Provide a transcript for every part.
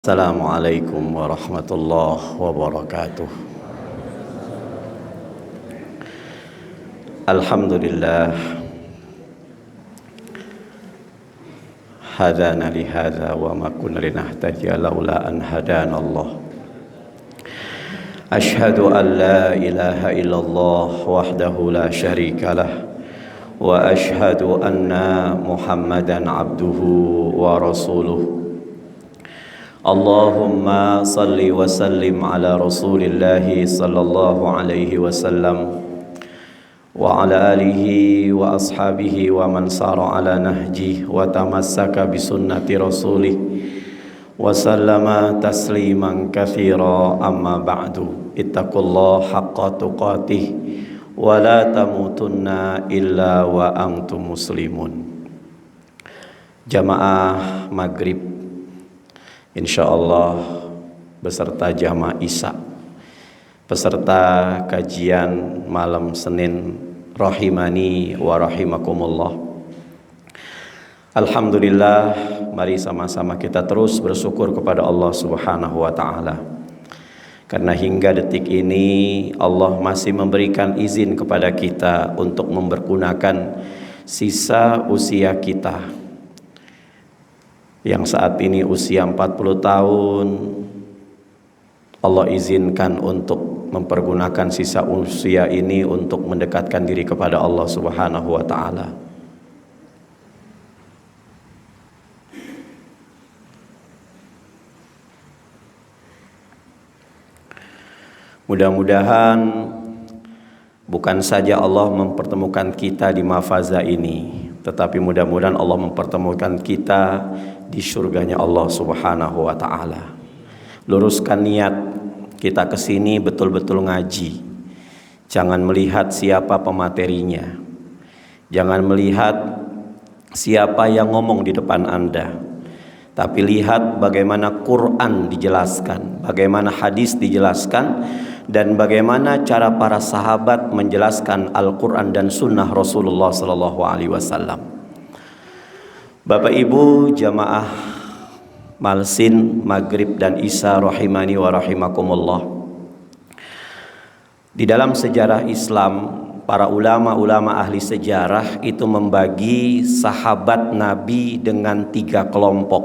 Assalamualaikum warahmatullahi wabarakatuh. Alhamdulillah hadana li hadza wa ma kunna linahtadiya laula an hadana Allah. Asyhadu an la ilaha illallah wahdahu la syarika lah wa asyhadu anna Muhammadan abduhu wa rasuluh. Allahumma salli wa sallim ala rasulillahi sallallahu alaihi wasallam wa ala alihi wa ashabihi wa man sara ala nahjih wa tamassaka bi sunnati rasulih wa sallama tasliman katsira amma ba'du. Ittaqullaha haqqa tuqatih wa la tamutunna illa wa antum muslimun. Jamaah maghrib insyaallah beserta jamaah Isya, peserta kajian malam Senin rahimani wa rahimakumullah. Alhamdulillah, mari sama-sama kita terus bersyukur kepada Allah Subhanahu wa taala. Karena hingga detik ini Allah masih memberikan izin kepada kita untuk mempergunakan sisa usia kita yang saat ini usia 40 tahun. Allah izinkan untuk mempergunakan sisa usia ini untuk mendekatkan diri kepada Allah Subhanahu wa taala. Mudah-mudahan bukan saja Allah mempertemukan kita di mafaza ini, tetapi mudah-mudahan Allah mempertemukan kita di surganya Allah Subhanahu wa ta'ala. Luruskan niat kita kesini betul-betul ngaji. Jangan melihat siapa pematerinya, jangan melihat siapa yang ngomong di depan Anda, tapi lihat bagaimana Quran dijelaskan, bagaimana hadis dijelaskan, dan bagaimana cara para sahabat menjelaskan Al-Quran dan Sunnah Rasulullah Sallallahu Alaihi Wasallam. Bapak Ibu jamaah Malsin, Maghrib dan Isya rahimani wa rahimakumullah. Di dalam sejarah Islam, para ulama-ulama ahli sejarah itu membagi sahabat Nabi dengan 3 kelompok.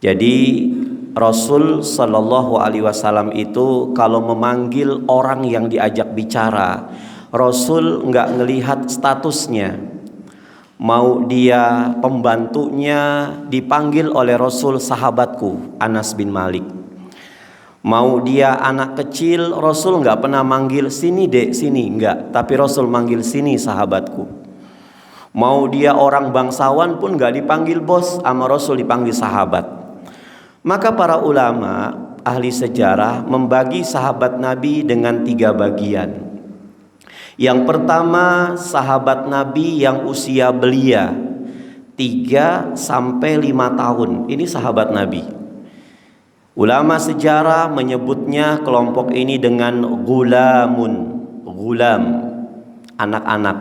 Jadi Rasul Sallallahu Alaihi Wasallam itu kalau memanggil orang yang diajak bicara, Rasul nggak ngelihat statusnya. Mau dia pembantunya dipanggil oleh Rasul sahabatku Anas bin Malik. Mau dia anak kecil, Rasul nggak pernah manggil sini dek sini, nggak. Tapi Rasul manggil sini sahabatku. Mau dia orang bangsawan pun nggak dipanggil bos, sama Rasul dipanggil sahabat. Maka para ulama ahli sejarah membagi sahabat Nabi dengan 3 bagian. Yang pertama sahabat Nabi yang usia belia 3 sampai 5 tahun. Ini sahabat Nabi. Ulama sejarah menyebutnya kelompok ini dengan gulam, anak-anak.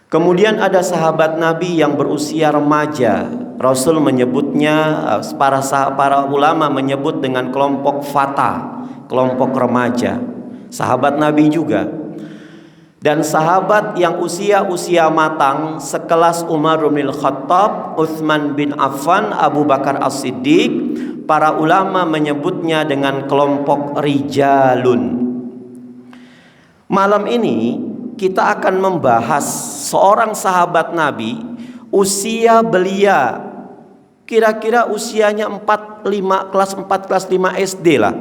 Kemudian ada sahabat Nabi yang berusia remaja. Rasul menyebutnya, para ulama menyebut dengan kelompok fata, kelompok remaja. Sahabat Nabi juga. Dan sahabat yang usia matang sekelas Umar bin Khattab, Utsman bin Affan, Abu Bakar As-Siddiq, para ulama menyebutnya dengan kelompok rijalun. Malam ini kita akan membahas seorang sahabat Nabi usia belia, kira-kira usianya kelas 4 kelas 5 SD lah.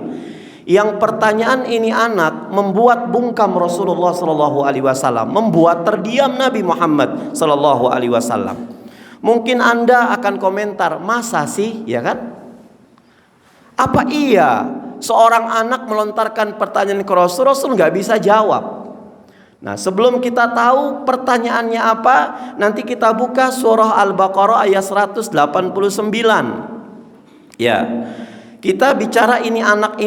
Yang pertanyaan ini anak membuat bungkam Rasulullah Sallallahu Alaihi Wasallam, membuat terdiam Nabi Muhammad Sallallahu Alaihi Wasallam. Mungkin Anda akan komentar, masa sih, ya kan? Apa iya seorang anak melontarkan pertanyaan ke Rasul, Rasul nggak bisa jawab? Nah, sebelum kita tahu pertanyaannya apa, nanti kita buka surah Al-Baqarah ayat 189. Ya. Kita bicara ini anak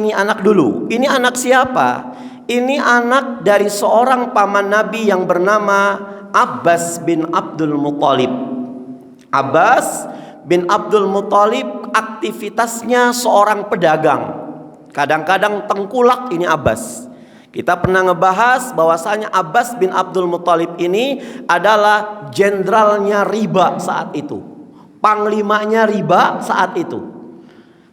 dulu. Ini anak siapa? Ini anak dari seorang paman Nabi yang bernama Abbas bin Abdul Muthalib. Abbas bin Abdul Muthalib aktivitasnya seorang pedagang. Kadang-kadang tengkulak ini Abbas. Kita pernah ngebahas bahwasanya Abbas bin Abdul Muthalib ini adalah jenderalnya riba saat itu, panglimanya riba saat itu.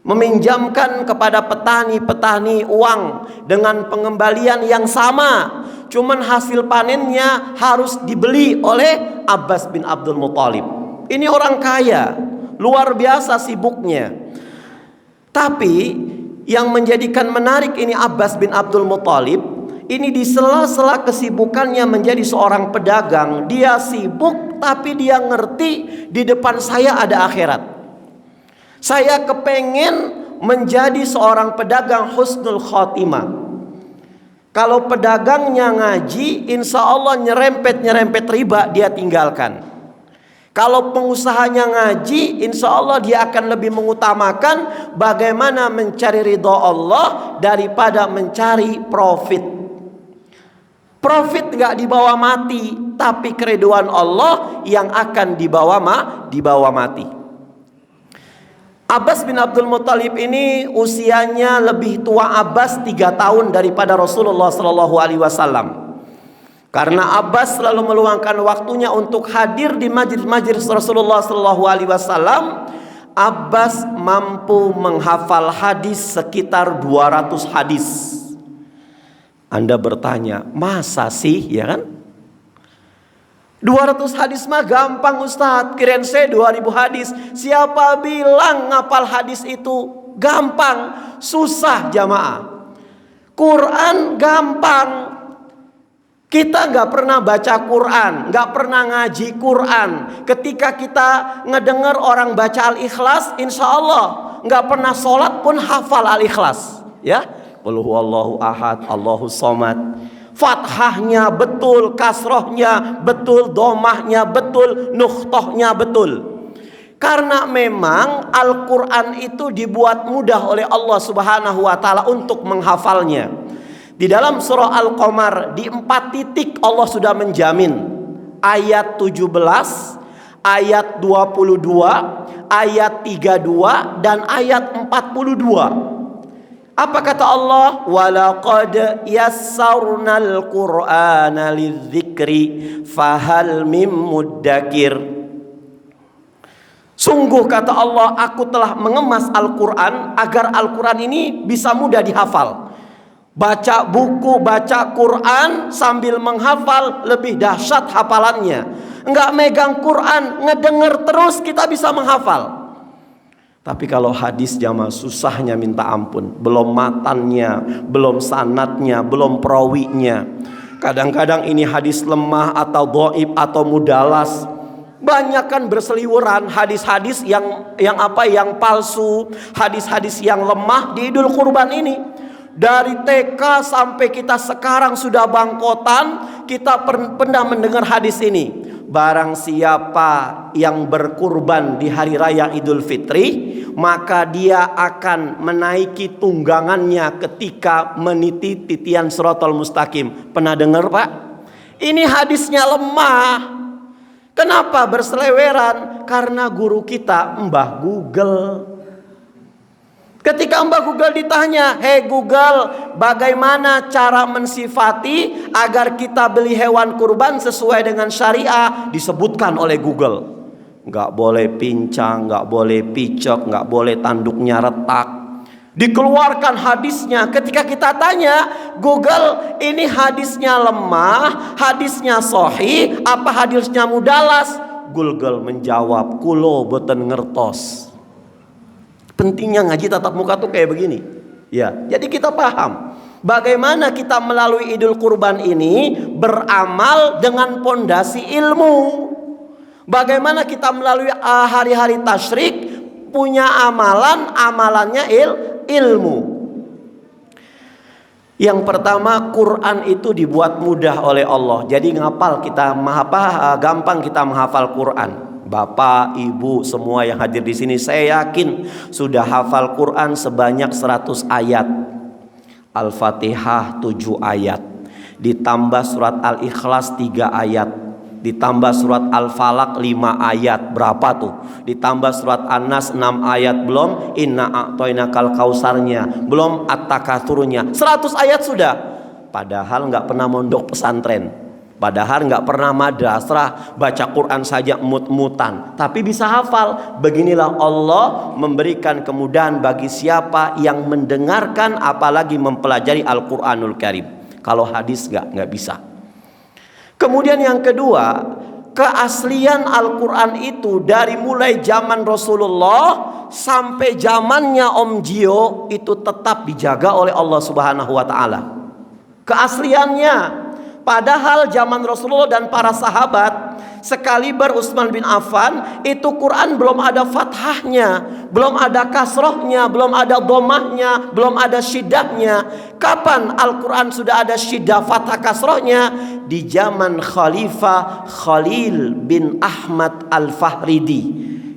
Meminjamkan kepada petani-petani uang dengan pengembalian yang sama, cuman hasil panennya harus dibeli oleh Abbas bin Abdul Muthalib. Ini orang kaya, luar biasa sibuknya. Tapi yang menjadikan menarik ini Abbas bin Abdul Muthalib, ini di sela-sela kesibukannya menjadi seorang pedagang, dia sibuk tapi dia ngerti di depan saya ada akhirat. Saya kepengen menjadi seorang pedagang husnul khotimah. Kalau pedagangnya ngaji, insya Allah nyerempet riba dia tinggalkan. Kalau pengusahanya ngaji, insya Allah dia akan lebih mengutamakan bagaimana mencari ridho Allah daripada mencari profit. Profit gak dibawa mati, tapi keriduan Allah yang akan dibawa mati. Abbas bin Abdul Muthalib ini usianya lebih tua Abbas 3 tahun daripada Rasulullah SAW. Karena Abbas selalu meluangkan waktunya untuk hadir di majelis Rasulullah SAW, Abbas mampu menghafal hadis sekitar 200 hadis. Anda bertanya, masa sih, ya kan? 200 hadis mah gampang Ustadz, kirain saya 2000 hadis. Siapa bilang ngapal hadis itu gampang? Susah jamaah. Quran gampang. Kita gak pernah baca Quran, gak pernah ngaji Quran. Ketika kita ngedengar orang baca Al-Ikhlas, insya Allah gak pernah sholat pun hafal Al-Ikhlas. Ya, Qul huwallahu ahad, Allahus somad. Fathahnya betul, kasrohnya betul, domahnya betul, nukhtohnya betul. Karena memang Al-Quran itu dibuat mudah oleh Allah Subhanahu wa ta'ala untuk menghafalnya. Di dalam surah Al-Qamar di 4 titik Allah sudah menjamin. Ayat 17, ayat 22, ayat 32 dan ayat 42. Apa kata Allah? Walaqad yassarnal Qur'ana lidzikri fahal mim muddakir. Sungguh kata Allah, aku telah mengemas Al-Quran agar Al-Quran ini bisa mudah dihafal. Baca buku, baca Quran sambil menghafal lebih dahsyat hafalannya. Enggak megang Quran, ngedenger terus kita bisa menghafal. Tapi kalau hadis jamaah susahnya minta ampun. Belum matannya, belum sanadnya, belum perawinya. Kadang-kadang ini hadis lemah atau dhaif atau mudalas. Banyak kan berseliweran hadis-hadis yang palsu, hadis-hadis yang lemah di Idul Kurban ini. Dari TK sampai kita sekarang sudah bangkotan, kita pernah mendengar hadis ini. Barang siapa yang berkurban di hari raya Idul Fitri, maka dia akan menaiki tunggangannya ketika meniti titian Shiratal Mustaqim. Pernah dengar Pak? Ini hadisnya lemah. Kenapa berseleweran? Karena guru kita Mbah Google. Ketika Mbah Google ditanya, "Hei Google, bagaimana cara mensifati agar kita beli hewan kurban sesuai dengan syariah?" Disebutkan oleh Google. Nggak boleh pincang, nggak boleh picok, nggak boleh tanduknya retak. Dikeluarkan hadisnya. Ketika kita tanya, Google, ini hadisnya lemah, hadisnya sahih, apa hadisnya mudalas? Google menjawab, "Kulo boten ngertos." Pentingnya ngaji tatap muka tuh kayak begini. Ya, jadi kita paham bagaimana kita melalui Idul Kurban ini beramal dengan pondasi ilmu. Bagaimana kita melalui hari-hari tasyrik punya amalannya ilmu. Yang pertama, Quran itu dibuat mudah oleh Allah. Jadi ngapal kita gampang kita menghafal Quran. Bapak, Ibu, semua yang hadir di sini saya yakin sudah hafal Quran sebanyak 100 ayat. Al-Fatihah 7 ayat. Ditambah surat Al-Ikhlas 3 ayat. Ditambah surat Al-Falaq 5 ayat, berapa tuh? Ditambah surat An-Nas 6 ayat, belum Inna a'toinakal kausarnya, belum At-Takatsurnya. 100 ayat sudah. Padahal nggak pernah mondok pesantren, padahal nggak pernah madrasah, baca Quran saja mut-mutan, tapi bisa hafal. Beginilah Allah memberikan kemudahan bagi siapa yang mendengarkan, apalagi mempelajari Al-Quranul Karim. Kalau hadis nggak bisa. Kemudian yang kedua, keaslian Al-Quran itu dari mulai zaman Rasulullah sampai zamannya Om Jio itu tetap dijaga oleh Allah Subhanahu wa Ta'ala. Keasliannya, padahal zaman Rasulullah dan para sahabat, sekaliber Utsman bin Affan, itu Quran belum ada fathahnya, belum ada kasrohnya, belum ada domahnya, belum ada syiddahnya. Kapan Al-Quran sudah ada syiddah fathah kasrohnya? Di zaman Khalifah Khalil bin Ahmad Al-Fahridi.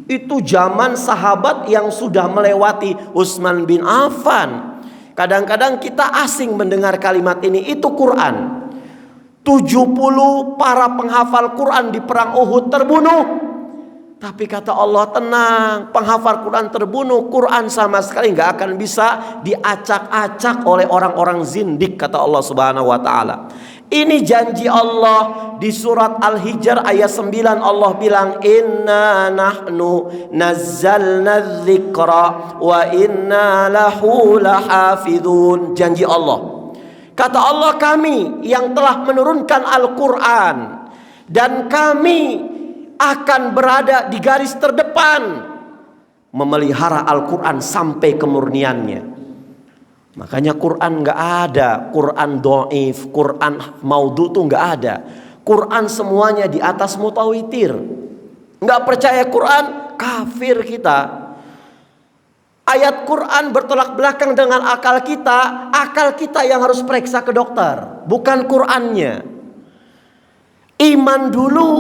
Itu zaman sahabat yang sudah melewati Utsman bin Affan. Kadang-kadang kita asing mendengar kalimat ini. Itu Quran. 70 para penghafal Quran di perang Uhud terbunuh. Tapi kata Allah, tenang, penghafal Quran terbunuh, Quran sama sekali nggak akan bisa diacak-acak oleh orang-orang zindik, kata Allah Subhanahu wa Ta'ala. Ini janji Allah di surat Al-Hijr ayat 9. Allah bilang, inna nahnu nazzalna dzikra wa inna lahu lahafidun. Janji Allah. Kata Allah, kami yang telah menurunkan Al-Quran, dan kami akan berada di garis terdepan memelihara Al-Quran sampai kemurniannya. Makanya Quran nggak ada Quran dhaif, Quran maudhu tuh nggak ada. Quran semuanya di atas mutawatir. Nggak percaya Quran, kafir kita. Ayat Quran bertolak belakang dengan akal kita yang harus periksa ke dokter, bukan Qurannya. Iman dulu,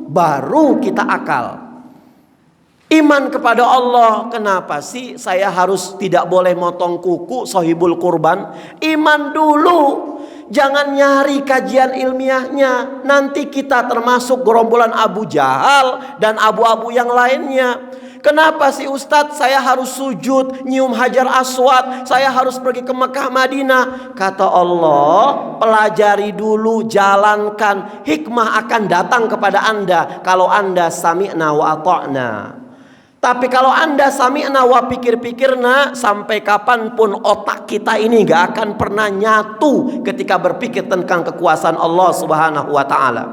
baru kita akal. Iman kepada Allah. Kenapa sih saya harus tidak boleh motong kuku, sohibul kurban? Iman dulu. Jangan nyari kajian ilmiahnya. Nanti kita termasuk gerombolan Abu Jahal dan abu-abu yang lainnya. Kenapa sih Ustadz saya harus sujud, nyium Hajar Aswad, saya harus pergi ke Mekah Madinah? Kata Allah, pelajari dulu, jalankan. Hikmah akan datang kepada Anda kalau Anda sami'na wa ata'na. Tapi kalau Anda sami'na wa pikir-pikirna, sampai kapanpun otak kita ini gak akan pernah nyatu ketika berpikir tentang kekuasaan Allah Subhanahu wa Ta'ala.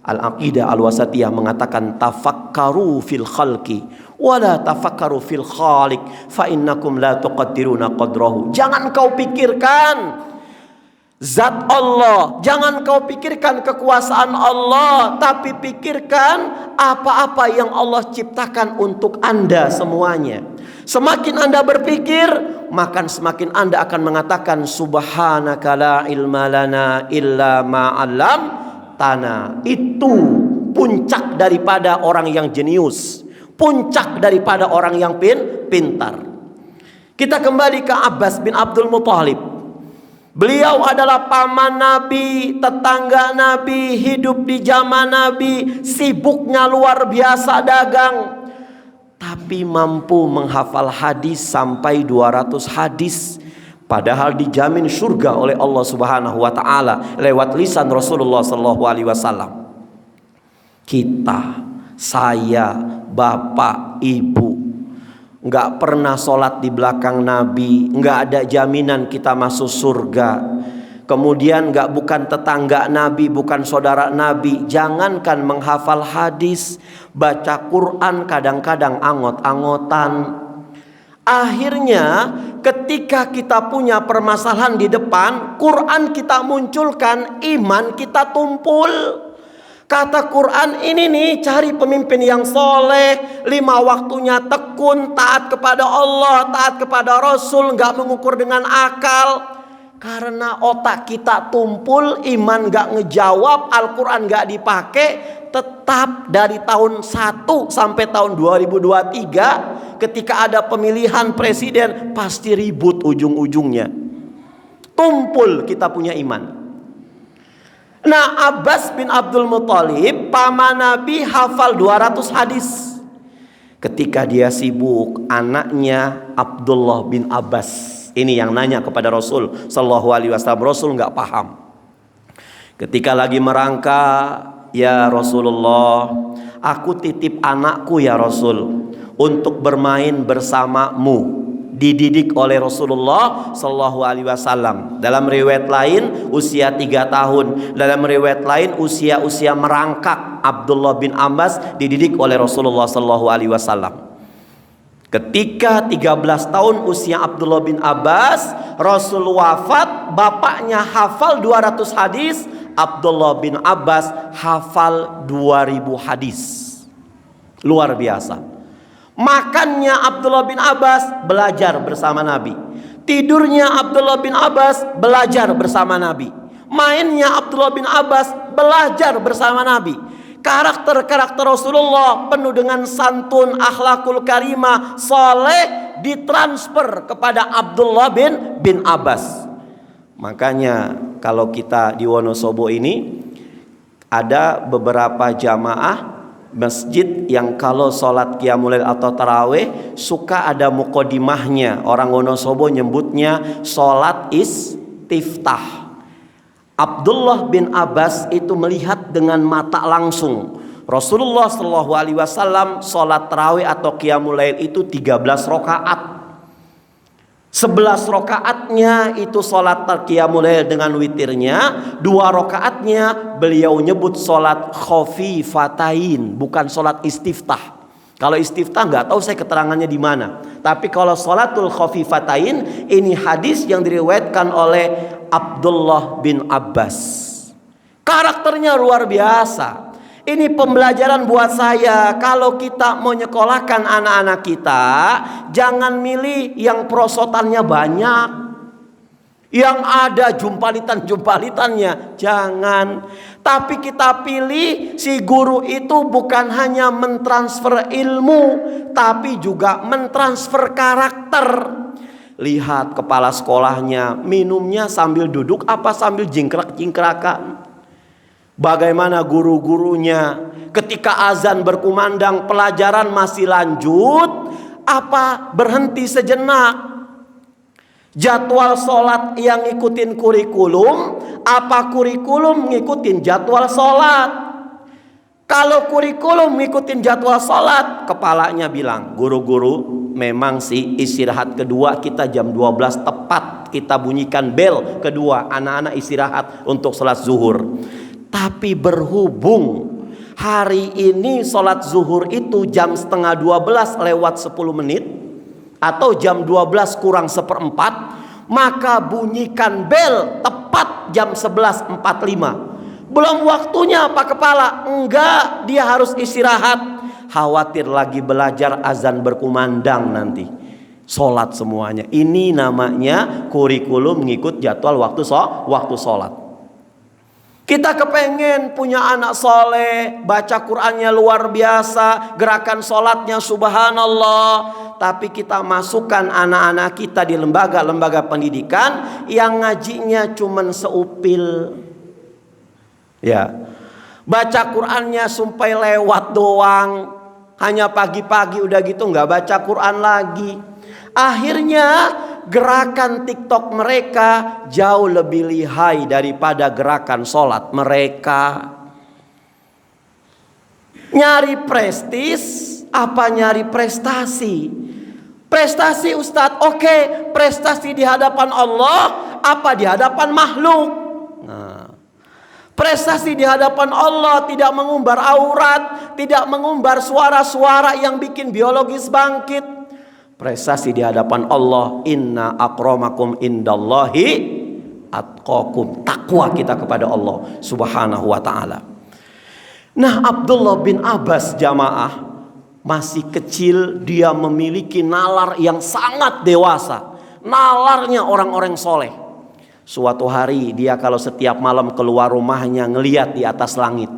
Al-Aqidah Al-Wasatiyah mengatakan, tafakkaru fil khalqi wala tafakkaru fil khaliq fa innakum la tuqaddiruna qadrahu. Jangan kau pikirkan zat Allah, jangan kau pikirkan kekuasaan Allah, tapi pikirkan apa-apa yang Allah ciptakan untuk Anda semuanya. Semakin Anda berpikir, maka semakin Anda akan mengatakan, subhanaka la ilma lana illa ma 'allamtana. Itu puncak daripada orang yang jenius, puncak daripada orang yang pintar. Kita kembali ke Abbas bin Abdul Muthalib. Beliau adalah paman Nabi, tetangga Nabi, hidup di zaman Nabi, sibuknya luar biasa dagang, tapi mampu menghafal hadis sampai 200 hadis. Padahal dijamin surga oleh Allah Subhanahu wa Ta'ala lewat lisan Rasulullah sallallahu alaihi wasallam. Kita, saya, bapak, ibu, nggak pernah sholat di belakang Nabi, nggak ada jaminan kita masuk surga. Kemudian bukan tetangga Nabi, bukan saudara Nabi. Jangankan menghafal hadis, baca Quran kadang-kadang angot-angotan. Akhirnya ketika kita punya permasalahan di depan, Quran kita munculkan, iman kita tumpul. Kata Quran ini nih, cari pemimpin yang soleh, 5 waktunya tekun, taat kepada Allah, taat kepada Rasul, gak mengukur dengan akal. Karena otak kita tumpul, iman gak ngejawab, Al-Quran gak dipakai. Tetap dari tahun 1 sampai tahun 2023, ketika ada pemilihan presiden, pasti ribut ujung-ujungnya. Tumpul kita punya iman. Nah, Abbas bin Abdul Muthalib, paman Nabi, hafal 200 hadis. Ketika dia sibuk, anaknya Abdullah bin Abbas ini yang nanya kepada Rasul sallallahu alaihi wasallam. Rasul nggak paham. Ketika lagi merangka, ya Rasulullah, aku titip anakku ya Rasul untuk bermain bersamamu. Dididik oleh Rasulullah sallallahu alaihi wasallam. Dalam riwayat lain usia 3 tahun, dalam riwayat lain usia merangkak. Abdullah bin Abbas dididik oleh Rasulullah sallallahu alaihi wasallam. Ketika 13 tahun usia Abdullah bin Abbas, Rasul wafat, bapaknya hafal 200 hadis, Abdullah bin Abbas hafal 2000 hadis. Luar biasa. Makannya Abdullah bin Abbas belajar bersama Nabi. Tidurnya Abdullah bin Abbas belajar bersama Nabi. Mainnya Abdullah bin Abbas belajar bersama Nabi. Karakter-karakter Rasulullah penuh dengan santun, akhlakul karimah, soleh ditransfer kepada Abdullah bin Abbas. Makanya kalau kita di Wonosobo ini ada beberapa jamaah masjid yang kalau sholat qiyamul lail atau tarawih suka ada muqaddimahnya. Orang Wonosobo nyebutnya sholat istiftah. Abdullah bin Abbas itu melihat dengan mata langsung Rasulullah Shallallahu Alaihi Wasallam sholat tarawih atau qiyamul lail itu 13 rakaat. 11 rakaatnya itu sholat qiyamul lail dengan witirnya, 2 rakaatnya beliau nyebut sholat khafifatain, bukan sholat istiftah. Kalau istiftah nggak tahu saya keterangannya di mana. Tapi kalau sholatul khafifatain ini hadis yang diriwayatkan oleh Abdullah bin Abbas. Karakternya luar biasa. Ini pembelajaran buat saya. Kalau kita mau nyekolahkan anak-anak kita, jangan milih yang prosotannya banyak, yang ada jumpalitan-jumpalitannya. Jangan. Tapi kita pilih si guru itu bukan hanya mentransfer ilmu, tapi juga mentransfer karakter. Lihat kepala sekolahnya, minumnya sambil duduk apa sambil jingkrak-jingkrakan. Bagaimana guru-gurunya ketika azan berkumandang pelajaran masih lanjut apa berhenti sejenak. Jadwal sholat yang ngikutin kurikulum apa kurikulum ngikutin jadwal sholat. Kalau kurikulum ngikutin jadwal sholat, kepalanya bilang, guru-guru memang sih istirahat kedua kita jam 12 tepat kita bunyikan bel kedua, anak-anak istirahat untuk sholat zuhur. Tapi berhubung hari ini sholat zuhur itu jam setengah 12 lewat 10 menit atau jam 12 kurang 1/4, maka bunyikan bel tepat jam 11.45. Belum waktunya Pak Kepala. Enggak, dia harus istirahat. Khawatir lagi belajar azan berkumandang nanti. Sholat semuanya. Ini namanya kurikulum ngikut jadwal waktu sholat. Kita kepengen punya anak soleh, baca Qur'annya luar biasa, gerakan sholatnya subhanallah. Tapi kita masukkan anak-anak kita di lembaga-lembaga pendidikan yang ngajinya cuman seupil. Ya, baca Qur'annya sampai lewat doang. Hanya pagi-pagi udah gitu nggak baca Qur'an lagi. Akhirnya gerakan TikTok mereka jauh lebih lihai daripada gerakan sholat mereka. Nyari prestis apa nyari prestasi? Prestasi Ustadz, oke, prestasi di hadapan Allah apa di hadapan makhluk? Nah, prestasi di hadapan Allah tidak mengumbar aurat, tidak mengumbar suara-suara yang bikin biologis bangkit. Prestasi di hadapan Allah, inna akramakum indallahi atqakum, takwa kita kepada Allah subhanahu wa ta'ala. Nah, Abdullah bin Abbas jamaah masih kecil, dia memiliki nalar yang sangat dewasa. Nalarnya orang-orang soleh. Suatu hari dia kalau setiap malam keluar rumahnya ngeliat di atas langit,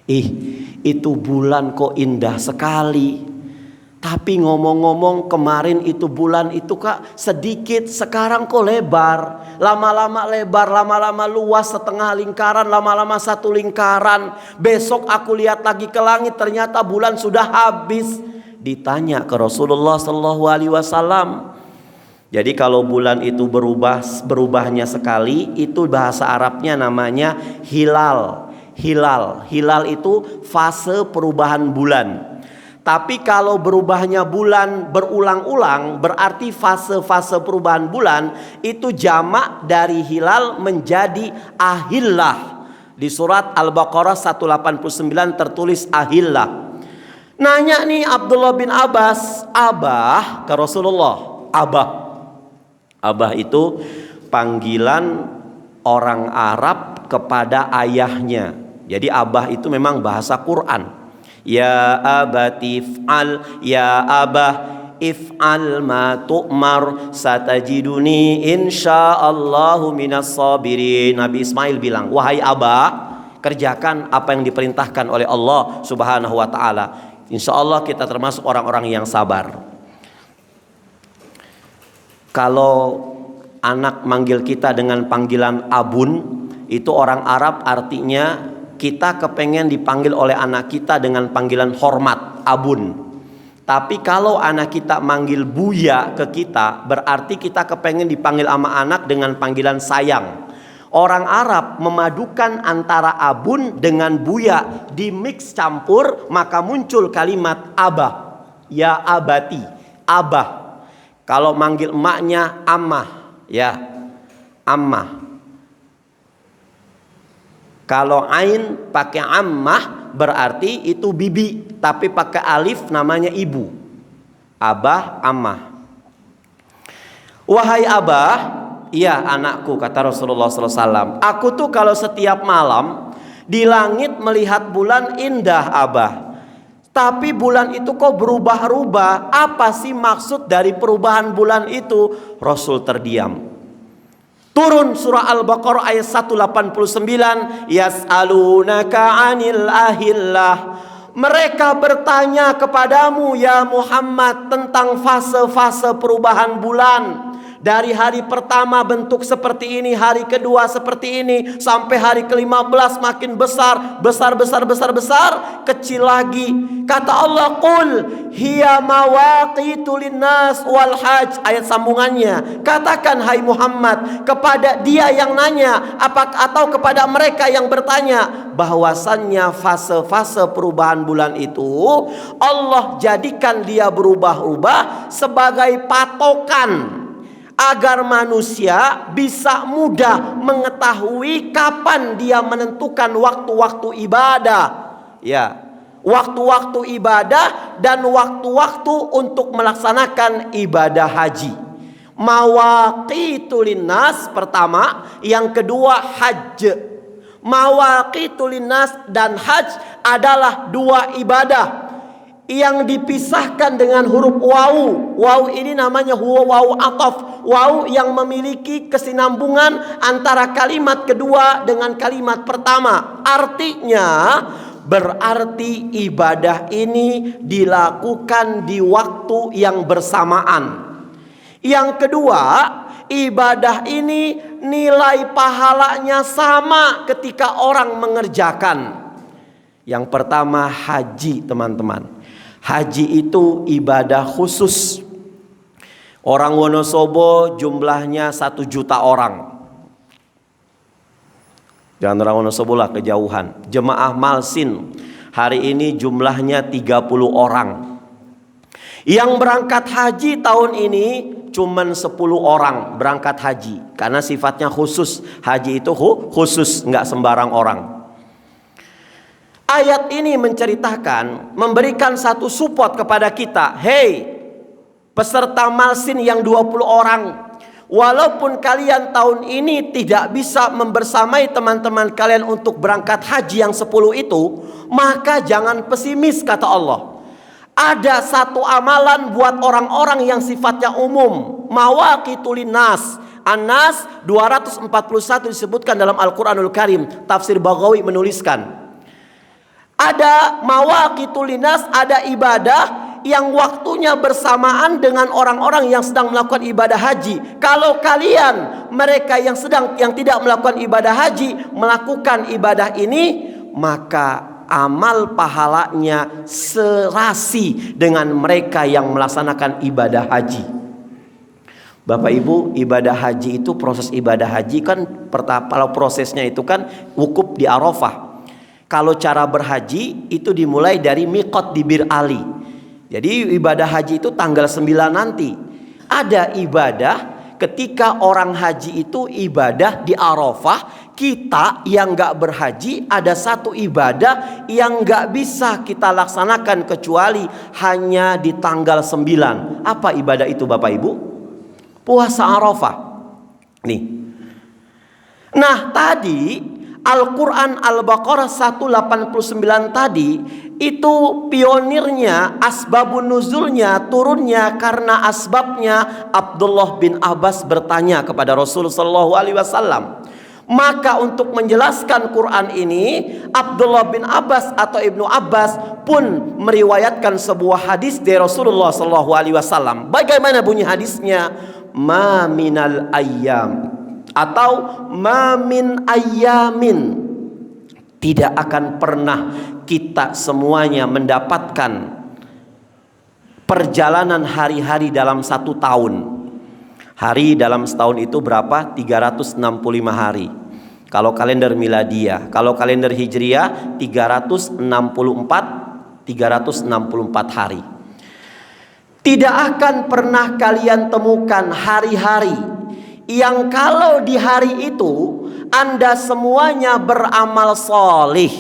itu bulan kok indah sekali. Tapi ngomong-ngomong, kemarin itu bulan itu Kak sedikit, sekarang kok lebar. Lama-lama lebar, lama-lama luas, setengah lingkaran, lama-lama satu lingkaran. Besok aku lihat lagi ke langit, ternyata bulan sudah habis. Ditanya ke Rasulullah SAW. Jadi kalau bulan itu berubahnya sekali, itu bahasa Arabnya namanya hilal. Hilal itu fase perubahan bulan. Tapi kalau berubahnya bulan berulang-ulang, berarti fase-fase perubahan bulan itu jamak dari hilal menjadi ahillah. Di surat Al-Baqarah 189 tertulis ahillah. Nanya nih Abdullah bin Abbas, abah ke Rasulullah. Abah itu panggilan orang Arab kepada ayahnya. Jadi abah itu memang bahasa Quran. Ya abati if'al, ya abah if'al ma tu'mar, satajiduni insyaallahu minas sabirin. Nabi Ismail bilang, wahai abah, kerjakan apa yang diperintahkan oleh Allah Subhanahu wa taala. Insyaallah kita termasuk orang-orang yang sabar. Kalau anak manggil kita dengan panggilan abun, itu orang Arab artinya kita kepengen dipanggil oleh anak kita dengan panggilan hormat, abun. Tapi kalau anak kita manggil buya ke kita, berarti kita kepengen dipanggil sama anak dengan panggilan sayang. Orang Arab memadukan antara abun dengan buya, di mix campur, maka muncul kalimat abah. Ya abati, abah. Kalau manggil emaknya ammah, ya ammah. Kalau ain pakai ammah berarti itu bibi, tapi pakai alif namanya ibu. Abah, ammah. Wahai abah, iya anakku, kata Rasulullah SAW. Aku tuh kalau setiap malam di langit melihat bulan indah abah. Tapi bulan itu kok berubah-ubah. Apa sih maksud dari perubahan bulan itu? Rasul terdiam. Turun surah Al-Baqarah ayat 189. Yas'alunaka 'anil ahillah. Mereka bertanya kepadamu ya Muhammad tentang fase-fase perubahan bulan. Dari hari pertama bentuk seperti ini, hari kedua seperti ini, sampai hari ke-15 makin besar, kecil lagi. Kata Allah, qul hiya mawaqitu linnas wal hajj. Ayat sambungannya, katakan hai Muhammad kepada dia yang nanya atau kepada mereka yang bertanya, bahwasannya fase-fase perubahan bulan itu Allah jadikan dia berubah-ubah sebagai patokan agar manusia bisa mudah mengetahui kapan dia menentukan waktu-waktu ibadah. Ya, waktu-waktu ibadah dan waktu-waktu untuk melaksanakan ibadah haji. Mawaqitu linnas pertama, yang kedua hajj. Mawaqitu linnas dan hajj adalah dua ibadah yang dipisahkan dengan huruf wawu. Wawu ini namanya wawu ataf. Wawu yang memiliki kesinambungan antara kalimat kedua dengan kalimat pertama. Artinya berarti ibadah ini dilakukan di waktu yang bersamaan. Yang kedua, ibadah ini nilai pahalanya sama ketika orang mengerjakan. Yang pertama haji, teman-teman. Haji itu ibadah khusus. Orang Wonosobo jumlahnya 1 juta orang. Jangan orang Wonosobo lah, kejauhan. Jemaah Malsin hari ini jumlahnya 30 orang. Yang berangkat haji tahun ini cuman 10 orang berangkat haji. Karena sifatnya khusus. Haji itu khusus, nggak sembarang orang. Ayat ini menceritakan, memberikan satu support kepada kita. Hei, peserta Malsin yang 20 orang, walaupun kalian tahun ini tidak bisa membersamai teman-teman kalian untuk berangkat haji yang 10 itu, maka jangan pesimis, kata Allah. Ada satu amalan buat orang-orang yang sifatnya umum. Mawaqitul linnas. An-Nas 241 disebutkan dalam Al-Quranul Karim. Tafsir Baghawi menuliskan, ada mawaqitul linnas, ada ibadah yang waktunya bersamaan dengan orang-orang yang sedang melakukan ibadah haji. Kalau kalian, mereka yang tidak melakukan ibadah haji, melakukan ibadah ini, maka amal pahalanya serasi dengan mereka yang melaksanakan ibadah haji. Bapak Ibu, ibadah haji itu, proses ibadah haji kan kalau prosesnya itu kan wukuf di Arafah. Kalau cara berhaji itu dimulai dari miqat di Bir Ali. Jadi ibadah haji itu tanggal 9 nanti. Ada ibadah ketika orang haji itu ibadah di Arafah. Kita yang gak berhaji ada satu ibadah yang gak bisa kita laksanakan kecuali hanya di tanggal 9. Apa ibadah itu Bapak Ibu? Puasa Arafah. Nih. Nah tadi Al-Quran Al-Baqarah 189 tadi itu pionirnya, asbabun nuzulnya, turunnya karena asbabnya Abdullah bin Abbas bertanya kepada Rasulullah SAW. Maka untuk menjelaskan Quran ini, Abdullah bin Abbas atau Ibnu Abbas pun meriwayatkan sebuah hadis dari Rasulullah SAW. Bagaimana bunyi hadisnya? Ma minal ayyam, atau ma min ayyamin, tidak akan pernah kita semuanya mendapatkan perjalanan hari-hari dalam satu tahun. Hari dalam setahun itu berapa? 365 hari. Kalau kalender miladiah, kalau kalender hijriah 364 hari. Tidak akan pernah kalian temukan hari-hari yang kalau di hari itu Anda semuanya beramal solih,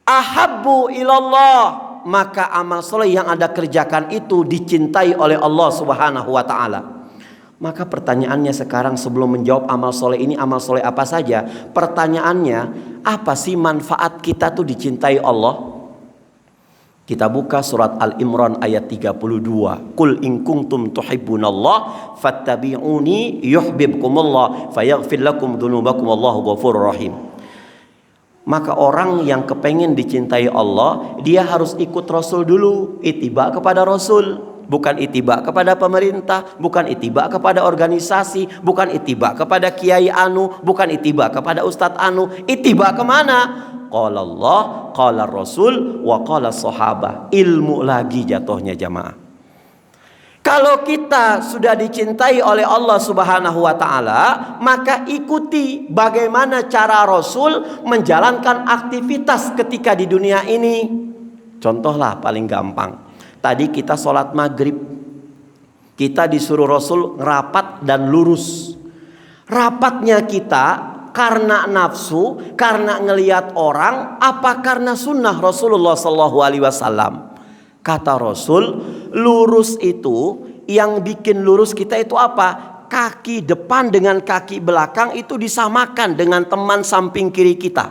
ahabbu ilallah, maka amal soleh yang Anda kerjakan itu dicintai oleh Allah Subhanahu wa ta'ala. Maka pertanyaannya sekarang, sebelum menjawab amal soleh ini amal soleh apa saja, pertanyaannya, apa sih manfaat kita tuh dicintai Allah? Kita buka surat Al-Imran ayat 32. Qul in kuntum tuhibbunallah fattabi'uni yuhibbukumullah fayaghfir lakum dzunubakum wallahu ghafurur rahim. Maka orang yang kepengen dicintai Allah, dia harus ikut Rasul dulu, ittiba kepada Rasul. Bukan ittiba kepada pemerintah, bukan ittiba kepada organisasi, bukan ittiba kepada Kiai Anu, bukan ittiba kepada Ustadz Anu. Ittiba kemana? Qala Allah, qala Rasul, wa qala sahabah. Ilmu lagi jatuhnya jamaah. Kalau kita sudah dicintai oleh Allah Subhanahu wa ta'ala, maka ikuti bagaimana cara Rasul menjalankan aktivitas ketika di dunia ini. Contohlah paling gampang. Tadi kita sholat maghrib, kita disuruh Rasul ngerapat dan lurus. Rapatnya kita karena nafsu, karena ngelihat orang, apa karena sunnah Rasulullah SAW? Kata Rasul, lurus itu, yang bikin lurus kita itu apa? Kaki depan dengan kaki belakang itu disamakan dengan teman samping kiri kita.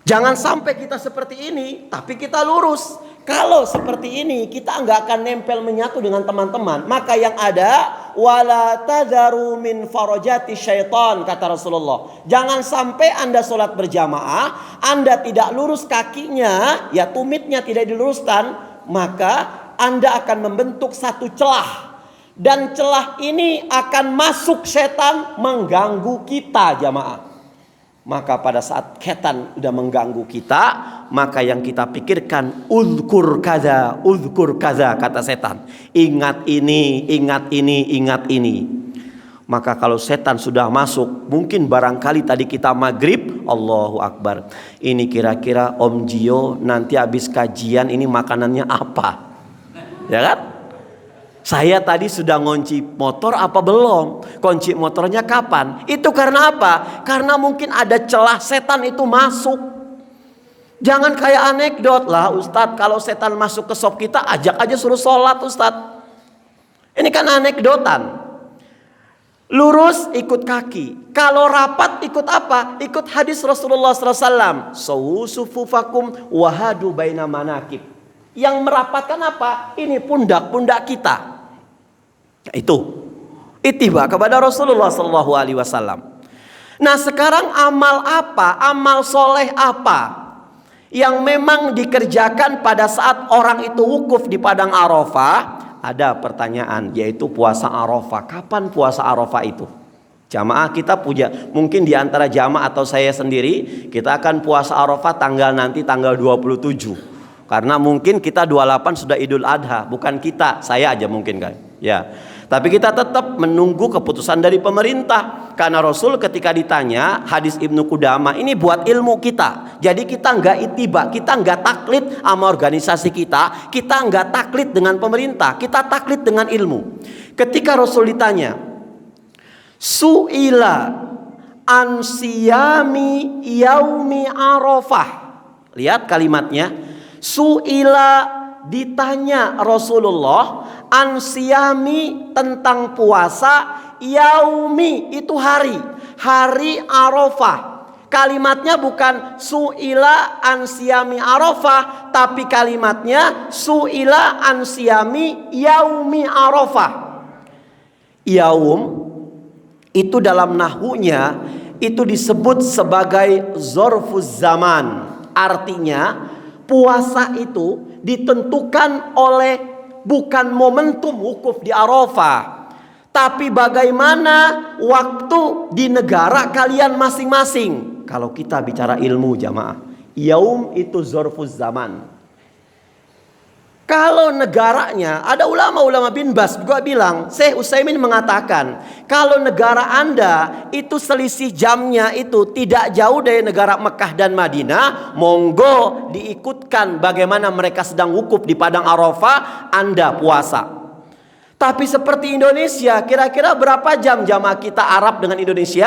Jangan sampai kita seperti ini, tapi kita lurus. Kalau seperti ini kita nggak akan nempel menyatu dengan teman-teman. Maka yang ada wala tadharu min farajati syaitan, kata Rasulullah. Jangan sampai Anda sholat berjamaah, Anda tidak lurus kakinya, ya tumitnya tidak diluruskan, maka Anda akan membentuk satu celah. Dan celah ini akan masuk setan mengganggu kita jamaah. Maka pada saat setan sudah mengganggu kita, maka yang kita pikirkan uzkur kaza, kata setan. Ingat ini, ingat ini, ingat ini. Maka kalau setan sudah masuk, mungkin barangkali tadi kita maghrib, Allahu Akbar. Ini kira-kira Om Jio nanti habis kajian ini makanannya apa? Ya kan? Saya tadi sudah ngunci motor apa belum? Kunci motornya kapan? Itu karena apa? Karena mungkin ada celah setan itu masuk. Jangan kayak anekdot lah Ustadz, kalau setan masuk ke shop kita ajak aja suruh sholat Ustadz. Ini kan anekdotan. Lurus ikut kaki. Kalau rapat ikut apa? Ikut hadis Rasulullah SAW. Sawu sufufakum wahadu baina manakib. Yang merapatkan apa? Ini pundak-pundak kita. Itu ittiba kepada Rasulullah SAW. Nah sekarang amal apa? Amal soleh apa yang memang dikerjakan pada saat orang itu wukuf di padang Arafah, ada pertanyaan, yaitu puasa Arafah. Kapan puasa Arafah itu? Jamaah kita punya, mungkin di antara jamaah atau saya sendiri, kita akan puasa Arafah nanti tanggal 27. Karena mungkin kita 28 sudah Idul Adha, bukan kita, saya aja mungkin kan. Ya. Tapi kita tetap menunggu keputusan dari pemerintah. Karena Rasul ketika ditanya, hadis Ibnu Qudamah, ini buat ilmu kita. Jadi kita nggak ittiba, kita nggak taklid sama organisasi kita nggak taklid dengan pemerintah, kita taklid dengan ilmu. Ketika Rasul ditanya, su'ila an siyami yaumi Arafah. Lihat kalimatnya, su'ila, ditanya Rasulullah an siyami, tentang puasa, yaumi itu hari Arafah. Kalimatnya bukan su'ila an siyami Arafah, tapi kalimatnya su'ila an siyami yaumi Arafah. Yaum itu dalam nahwunya itu disebut sebagai zorfuz zaman. Artinya puasa itu ditentukan oleh bukan momentum wukuf di Arafah, tapi bagaimana waktu di negara kalian masing-masing. Kalau kita bicara ilmu jamaah, yaum itu zorfuz zaman. Kalau negaranya, ada ulama-ulama bin Bas juga bilang, Syekh Utsaimin mengatakan, kalau negara Anda itu selisih jamnya itu tidak jauh dari negara Mekah dan Madinah, monggo diikutkan bagaimana mereka sedang wukuf di padang Arafah, Anda puasa. Tapi seperti Indonesia, kira-kira berapa jam jamaah kita Arab dengan Indonesia?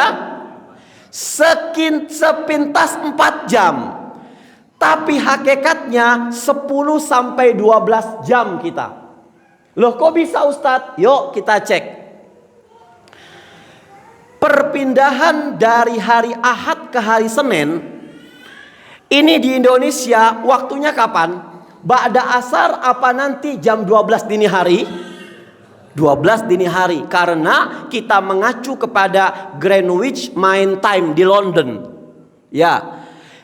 Sepintas 4 jam. Tapi hakikatnya 10 sampai 12 jam kita. Loh kok bisa Ustadz? Yuk kita cek. Perpindahan dari hari Ahad ke hari Senin, ini di Indonesia waktunya kapan? Ba'da asar apa nanti jam 12 dini hari? 12 dini hari. Karena kita mengacu kepada Greenwich Mean Time di London. Ya.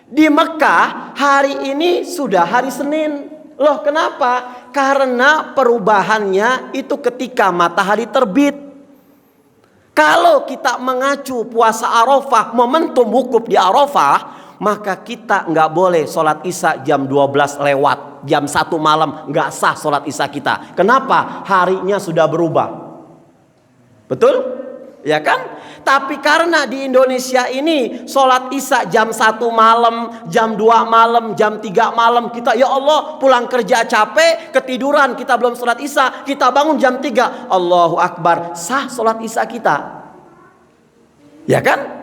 Di Mekah hari ini sudah hari Senin. Loh kenapa? Karena perubahannya itu ketika matahari terbit. Kalau kita mengacu puasa Arafah, momentum wukuf di Arafah, maka kita nggak boleh sholat isya jam 12 lewat. Jam 1 malam nggak sah sholat isya kita. Kenapa? Harinya sudah berubah. Betul? Ya kan? Tapi karena di Indonesia ini sholat isya jam 1 malam, jam 2 malam, jam 3 malam, kita ya Allah pulang kerja capek, ketiduran, kita belum sholat isya, kita bangun jam 3, Allahu Akbar, sah sholat isya kita. Ya kan?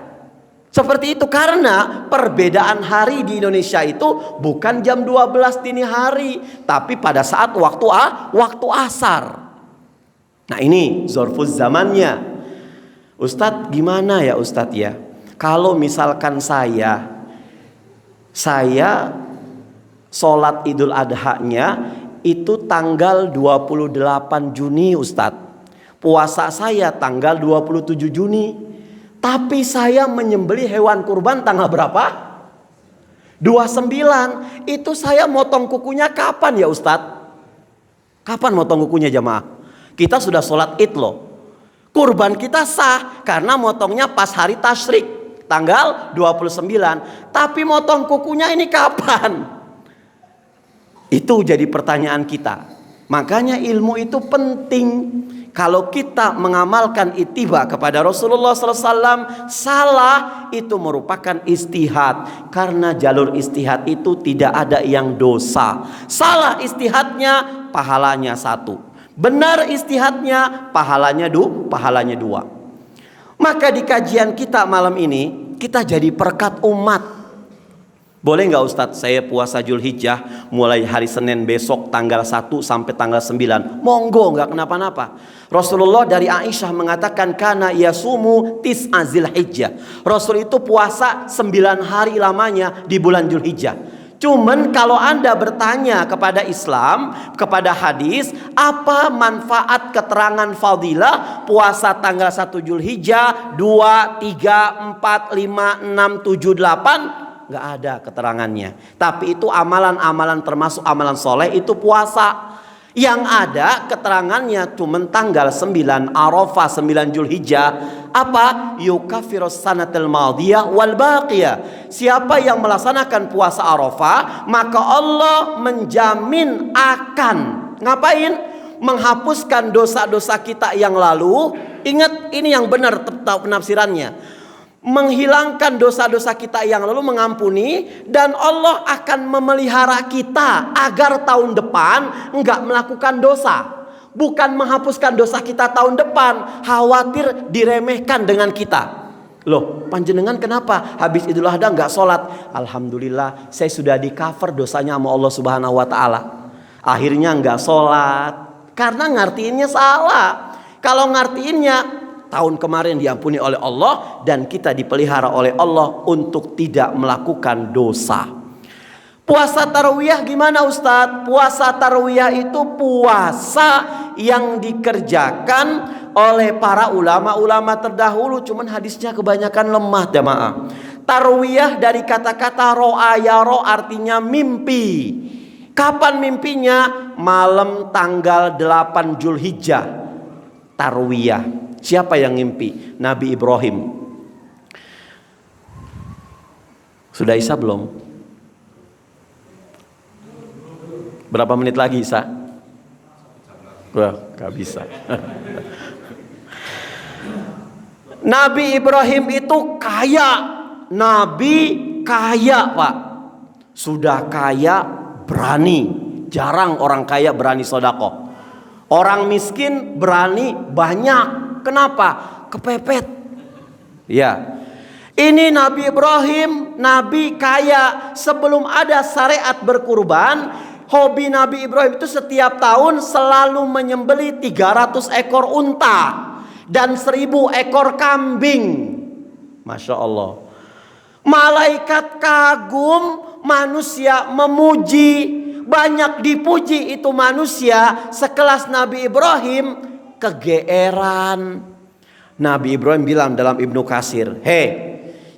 Seperti itu, karena perbedaan hari di Indonesia itu bukan jam 12 dini hari, tapi pada saat waktu asar. Nah ini zorfuz zamannya. Ustadz gimana ya Ustadz ya, kalau misalkan saya sholat Idul Adha-nya itu tanggal 28 Juni Ustadz, puasa saya tanggal 27 Juni, tapi saya menyembelih hewan kurban tanggal berapa? 29. Itu saya motong kukunya kapan ya Ustadz? Kapan motong kukunya jamaah? Kita sudah sholat Id loh. Kurban kita sah karena motongnya pas hari tasyrik tanggal 29. Tapi motong kukunya ini kapan? Itu jadi pertanyaan kita. Makanya ilmu itu penting. Kalau kita mengamalkan ittiba kepada Rasulullah SAW, salah itu merupakan istihad. Karena jalur istihad itu tidak ada yang dosa. Salah istihadnya pahalanya 1. Benar istihadnya pahalanya 2. Maka di kajian kita malam ini kita jadi perkat umat. Boleh nggak Ustadz saya puasa Zulhijjah mulai hari Senin besok tanggal 1 sampai tanggal 9? Monggo, nggak kenapa-napa. Rasulullah dari Aisyah mengatakan kana yasumu tis'a Zulhijjah. Rasul itu puasa 9 hari lamanya di bulan Zulhijjah. Cuman kalau Anda bertanya kepada Islam, kepada hadis, apa manfaat keterangan fadilah puasa tanggal 1 Zulhijjah, 2, 3, 4, 5, 6, 7, 8? Nggak ada keterangannya. Tapi itu amalan-amalan termasuk amalan soleh itu puasa. Yang ada keterangannya cuma tanggal 9 Arafah, 9 Zulhijjah. Apa? Yukafirus sanatil madiyah wal baqiyah. Siapa yang melaksanakan puasa Arafah, maka Allah menjamin akan ngapain? Menghapuskan dosa-dosa kita yang lalu. Ingat, ini yang benar penafsirannya. Menghilangkan dosa-dosa kita yang lalu, mengampuni, dan Allah akan memelihara kita agar tahun depan enggak melakukan dosa. Bukan menghapuskan dosa kita tahun depan, khawatir diremehkan dengan kita. Loh, panjenengan kenapa habis Idul Adha enggak sholat? Alhamdulillah, saya sudah di cover dosanya sama Allah Subhanahu wa taala. Akhirnya enggak sholat karena ngartiinnya salah. Kalau ngartiinnya tahun kemarin diampuni oleh Allah dan kita dipelihara oleh Allah untuk tidak melakukan dosa. Puasa tarawiyah gimana Ustadz? Puasa tarawiyah itu puasa yang dikerjakan oleh para ulama-ulama terdahulu. Cuman hadisnya kebanyakan lemah jamaah. Tarawiyah dari kata-kata ro'a yaro artinya mimpi. Kapan mimpinya? Malam tanggal 8 Zulhijjah. Tarawiyah. Siapa yang ngimpi? Nabi Ibrahim. Sudah Isa belum? Berapa menit lagi Isa? Wah, gak bisa. Nabi Ibrahim itu kaya. Nabi kaya Pak. Sudah kaya, berani. Jarang orang kaya berani sedekah. Orang miskin berani banyak. Kenapa? Kepepet. Ya. Ini Nabi Ibrahim, Nabi kaya. Sebelum ada syariat berkurban, hobi Nabi Ibrahim itu setiap tahun selalu menyembelih 300 ekor unta dan 1000 ekor kambing. Masya Allah. Malaikat kagum, manusia memuji. Banyak dipuji itu manusia. Sekelas Nabi Ibrahim kegeeran. Nabi Ibrahim bilang dalam Ibnu Katsir,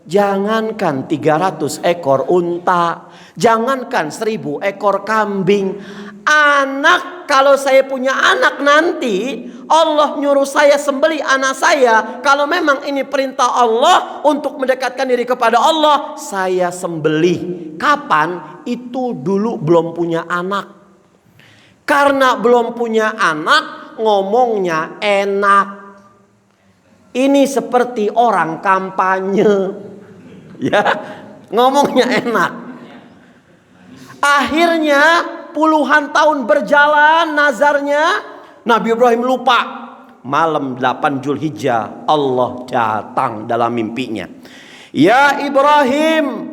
jangankan 300 ekor unta, jangankan 1000 ekor kambing. Anak, kalau saya punya anak nanti, Allah nyuruh saya sembelih anak saya. Kalau memang ini perintah Allah untuk mendekatkan diri kepada Allah, saya sembelih. Kapan? Itu dulu belum punya anak. Karena belum punya anak, ngomongnya enak. Ini seperti orang kampanye. Ya, ngomongnya enak. Akhirnya puluhan tahun berjalan nazarnya, Nabi Ibrahim lupa. Malam 8 Zulhijjah Allah datang dalam mimpinya. Ya Ibrahim,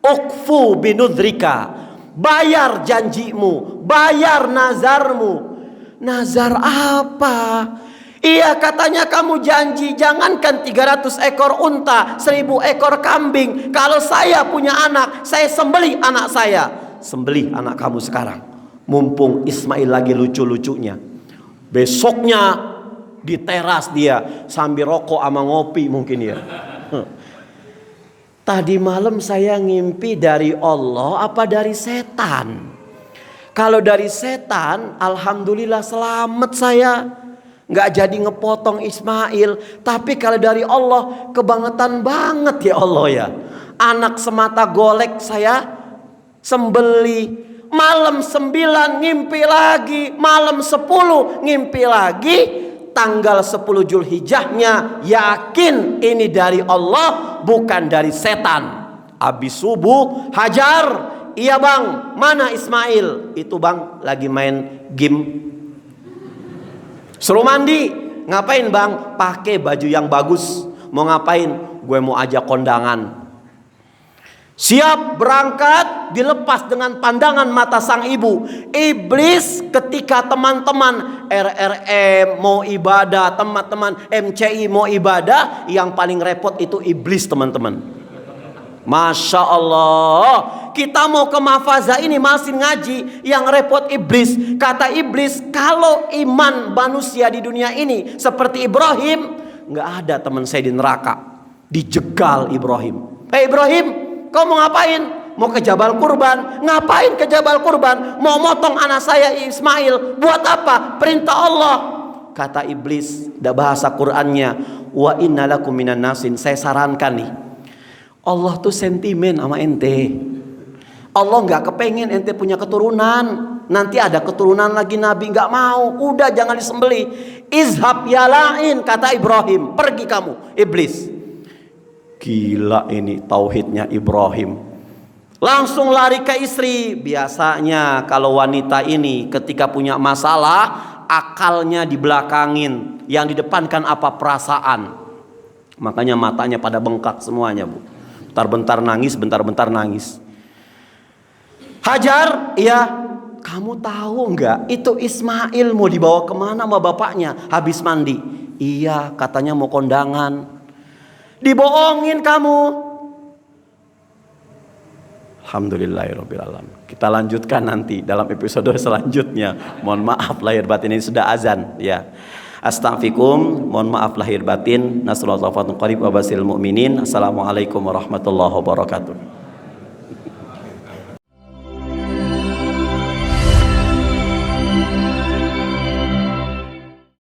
ukfu binudrika. Bayar janjimu, bayar nazarmu. Nazar apa? Iya, katanya kamu janji jangankan 300 ekor unta, 1000 ekor kambing. Kalau saya punya anak, saya sembelih anak saya. Sembelih anak kamu sekarang. Mumpung Ismail lagi lucu-lucunya. Besoknya di teras dia sambil rokok sama ngopi mungkin ya. Tadi malam saya ngimpi dari Allah apa dari setan? Kalau dari setan, alhamdulillah selamat saya. Nggak jadi ngepotong Ismail. Tapi kalau dari Allah, kebangetan banget ya Allah ya. Anak semata golek saya sembeli. Malam 9 ngimpi lagi. Malam 10 ngimpi lagi. Tanggal 10 Zulhijjahnya yakin ini dari Allah, bukan dari setan. Habis subuh hajar. Iya bang, mana Ismail? Itu bang lagi main game. Suruh mandi. Ngapain bang? Pakai baju yang bagus. Mau ngapain? Gue mau ajak kondangan. Siap berangkat, dilepas dengan pandangan mata sang ibu. Iblis ketika teman-teman RRM mau ibadah, teman-teman MCI mau ibadah, yang paling repot itu iblis teman-teman. Masya Allah. Kita mau ke Mahfazah ini masih ngaji, yang repot iblis. Kata iblis, kalau iman manusia di dunia ini seperti Ibrahim, nggak ada teman saya di neraka. Dijegal Ibrahim. Ibrahim, Kau mau ngapain? Mau ke Jabal Kurban. Ngapain ke Jabal Kurban? Mau motong anak saya Ismail. Buat apa? Perintah Allah. Kata iblis, bahasa Qur'annya, wa innalakum minan nasin. Saya sarankan nih, Allah tuh sentimen sama ente. Allah nggak kepengen ente punya keturunan. Nanti ada keturunan lagi Nabi, nggak mau. Udah jangan disembelih. Izhab ya la'in, kata Ibrahim. Pergi kamu, iblis. Gila ini tauhidnya Ibrahim. Langsung lari ke istri. Biasanya kalau wanita ini ketika punya masalah, akalnya dibelakangin. Yang didepankan apa? Perasaan. Makanya matanya pada bengkak semuanya, Bu. Bentar-bentar nangis, bentar-bentar nangis. Hajar, iya. Kamu tahu nggak? Itu Ismail mau dibawa kemana sama bapaknya? Habis mandi. Iya, katanya mau kondangan. Dibohongin kamu. Alhamdulillahirobbilalamin. Kita lanjutkan nanti dalam episode selanjutnya. Mohon maaf lahir batin, ini sudah azan ya. Astaghfirukum, mohon maaf lahir batin. Nasrullah wa qarib wa basil mu'minin. Assalamualaikum warahmatullahi wabarakatuh.